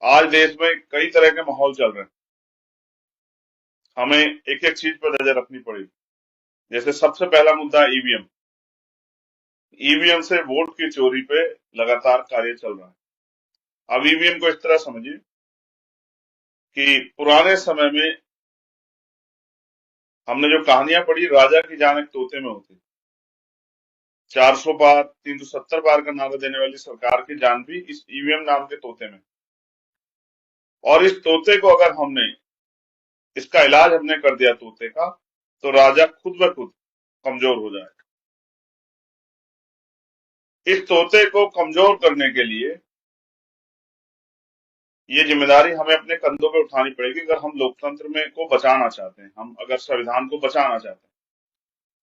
आज देश में कई तरह के माहौल चल रहे हैं। हमें एक एक चीज पर नजर रखनी पड़ेगी। जैसे सबसे पहला मुद्दा ईवीएम। ईवीएम से वोट की चोरी पे लगातार कार्य चल रहा है। अब ईवीएम को इस तरह समझिए कि पुराने समय में हमने जो कहानियां पढ़ी, राजा की जान एक तोते में होती। 400 पार 370 पार का नारा देने वाली सरकार की जान भी इस ईवीएम नाम के तोते में। और इस तोते को अगर हमने इसका इलाज हमने कर दिया तोते का, तो राजा खुद ब खुद कमजोर हो जाएगा। इस तोते को कमजोर करने के लिए ये जिम्मेदारी हमें अपने कंधों पे उठानी पड़ेगी अगर हम लोकतंत्र में को बचाना चाहते हैं, हम अगर संविधान को बचाना चाहते हैं।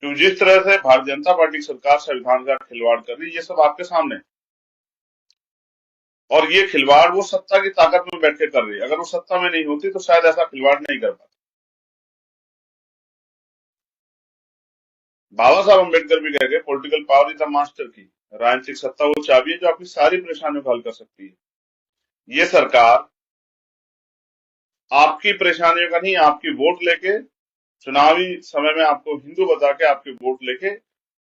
क्योंकि जिस तरह से भारतीय जनता पार्टी की सरकार संविधान का खिलवाड़ कर रही है, ये सब आपके सामने है। और ये खिलवाड़ वो सत्ता की ताकत में बैठ के कर रही है। अगर वो सत्ता में नहीं होती तो शायद ऐसा खिलवाड़ नहीं कर पाती। बाबा साहब अम्बेडकर भी कह गए, political power is the master की। राजनीतिक सत्ता वो चाबी है जो आपकी सारी परेशानियों को हल कर सकती है। ये सरकार आपकी परेशानियों का नहीं, आपकी वोट लेके, चुनावी समय में आपको हिंदू बता के आपके वोट लेके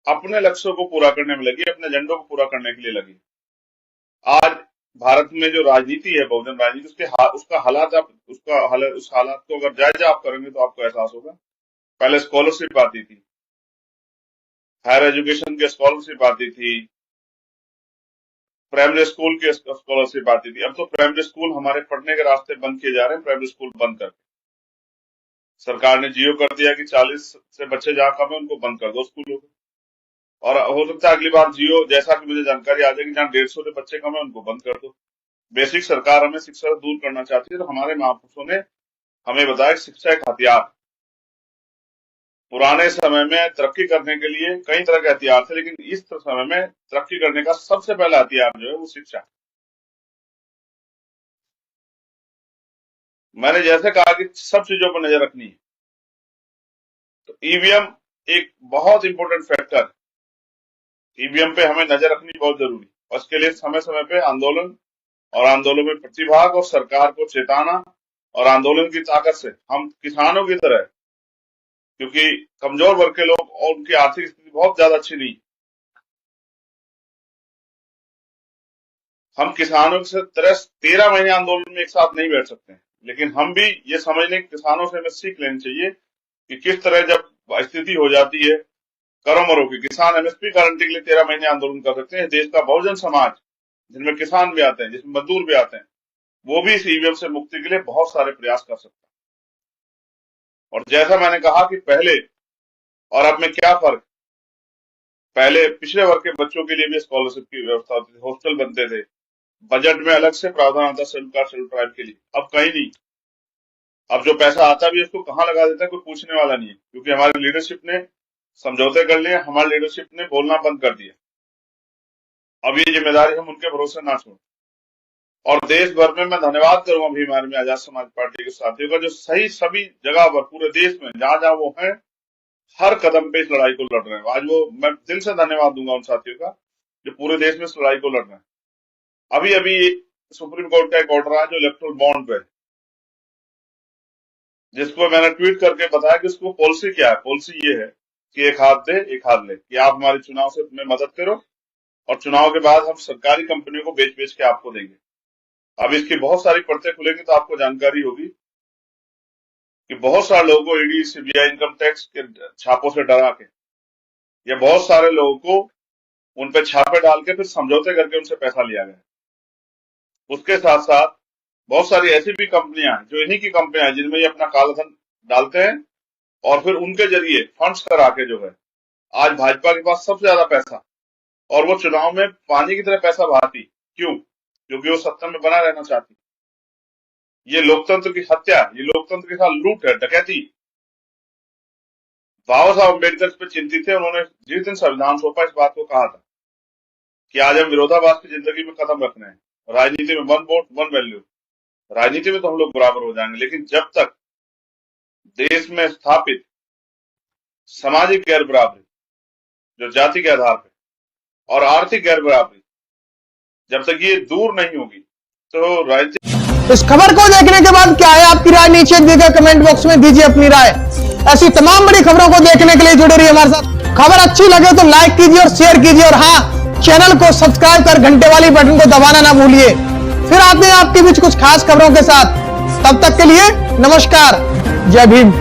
अपने लक्ष्यों को पूरा करने में लगी, अपने एजेंडों को पूरा करने के लिए लगी। आज भारत में जो राजनीति है, बहुजन राजनीति, उसका हालात आप उस हालात को अगर जायजा आप करेंगे तो आपको एहसास होगा। पहले स्कॉलरशिप आती थी, हायर एजुकेशन की स्कॉलरशिप आती थी, प्राइमरी स्कूल की स्कॉलरशिप आती थी। अब तो प्राइमरी स्कूल हमारे पढ़ने के रास्ते बंद किए जा रहे हैं। प्राइमरी स्कूल बंद करके सरकार ने जियो कर दिया कि 40 से बच्चे जहां कम है उनको बंद कर दो स्कूलों को। और हो सकता है अगली बार जियो, जैसा कि मुझे जानकारी आ जाएगी, जहां 150 से बच्चे कम है उनको बंद कर दो। बेसिक सरकार हमें शिक्षा से दूर करना चाहती है। तो हमारे महापुरुषों ने हमें बताया कि शिक्षा एक हथियार। पुराने समय में तरक्की करने के लिए कई तरह के हथियार थे, लेकिन इस समय में तरक्की करने का सबसे पहला हथियार जो है वो शिक्षा। मैंने जैसे कहा कि सब चीजों पर नजर रखनी है, तो ईवीएम एक बहुत इंपॉर्टेंट फैक्टर है। ईवीएम पे हमें नजर रखनी बहुत जरूरी। और इसके लिए समय समय पे आंदोलन और आंदोलन में प्रतिभाग और सरकार को चेताना और आंदोलन की ताकत से हम किसानों की तरह, क्योंकि कमजोर वर्ग के लोग और उनकी आर्थिक स्थिति बहुत ज्यादा अच्छी नहीं, हम किसानों से तरह 13 महीने आंदोलन में एक साथ नहीं बैठ सकते हैं। लेकिन हम भी ये समझने, किसानों से हमें सीख लेनी चाहिए कि किस तरह जब स्थिति हो जाती है करो मरो की, किसान एमएसपी गारंटी के लिए 13 महीने आंदोलन कर सकते हैं। देश का बहुजन समाज, जिनमें किसान भी आते हैं, जिसमें मजदूर भी आते हैं, वो भी इस ईवीएम से मुक्ति के लिए बहुत सारे प्रयास कर सकते हैं। और जैसा मैंने कहा कि पहले और अब में क्या फर्क, पहले पिछड़े वर्ग के बच्चों के लिए भी स्कॉलरशिप की व्यवस्था होती थी, हॉस्टल बनते थे, बजट में अलग से प्रावधान आता शेड्यूल कास्ट शेड्यूल ट्राइब के लिए। अब कहीं नहीं। अब जो पैसा आता भी उसको कहाँ लगा देता है कोई पूछने वाला नहीं है, क्योंकि हमारी लीडरशिप ने समझौते कर लिए, हमारी लीडरशिप ने बोलना बंद कर दिया। अब ये जिम्मेदारी हम उनके भरोसे ना छोड़। और देश भर में मैं धन्यवाद करूंगा भीम आर्मी आजाद समाज पार्टी के साथियों का, जो सही सभी जगह पर पूरे देश में जहां जहां वो हैं, हर कदम पे इस लड़ाई को लड़ रहे हैं। आज वो मैं दिल से धन्यवाद दूंगा उन साथियों का जो पूरे देश में इस लड़ाई को लड़ रहे हैं। अभी अभी सुप्रीम कोर्ट का एक ऑर्डर आया जो इलेक्ट्रल बॉन्ड पे, जिसको मैंने ट्वीट करके बताया कि उसको पॉलिसी क्या है। पॉलिसी ये है कि एक हाथ दे एक हाथ ले, कि आप हमारे चुनाव से में मदद करो और चुनाव के बाद हम सरकारी कंपनियों को बेच बेच के आपको देंगे। अब इसकी बहुत सारी परतें खुलेंगी तो आपको जानकारी होगी कि बहुत सारे लोगों को ईडी सीबीआई इनकम टैक्स के छापों से डरा के, या बहुत सारे लोगों को उन पे छापे डाल के फिर समझौते करके उनसे पैसा लिया गया। उसके साथ साथ बहुत सारी ऐसी भी कंपनियां हैं जो इन्हीं की कंपनियां हैं, जिनमें ये अपना काला धन डालते हैं और फिर उनके जरिए फंड्स करा के जो है, आज भाजपा के पास सबसे ज्यादा पैसा, और वो चुनाव में पानी की तरह पैसा बहाती। क्यों? क्योंकि वो सत्ता में बना रहना चाहती। ये लोकतंत्र की हत्या, ये लोकतंत्र के साथ लूट है, डकैती। बाबा साहब अम्बेडकर इस पर चिंतित थे। उन्होंने जिस दिन संविधान सौंपा इस बात को कहा था कि आज हम विरोधाभास की जिंदगी में कदम रखना है। राजनीति में वन वोट वन वैल्यू, राजनीति में तो हम लोग बराबर हो जाएंगे, लेकिन जब तक देश में स्थापित सामाजिक गैर बराबरी, जो जाति के आधार पर, और आर्थिक गैर बराबरी, जब तक ये दूर नहीं होगी तो राजनीति इस खबर को देखने के बाद क्या है आपकी राय, नीचे दिए गए कमेंट बॉक्स में दीजिए अपनी राय। ऐसी तमाम बड़ी खबरों को देखने के लिए जुड़े रहिए हमारे साथ। खबर अच्छी लगे तो लाइक कीजिए और शेयर कीजिए, और हाँ, चैनल को सब्सक्राइब कर घंटे वाली बटन को दबाना ना भूलिए। फिर आते हैं आपके बीच कुछ खास खबरों के साथ। तब तक के लिए नमस्कार, जय भीम।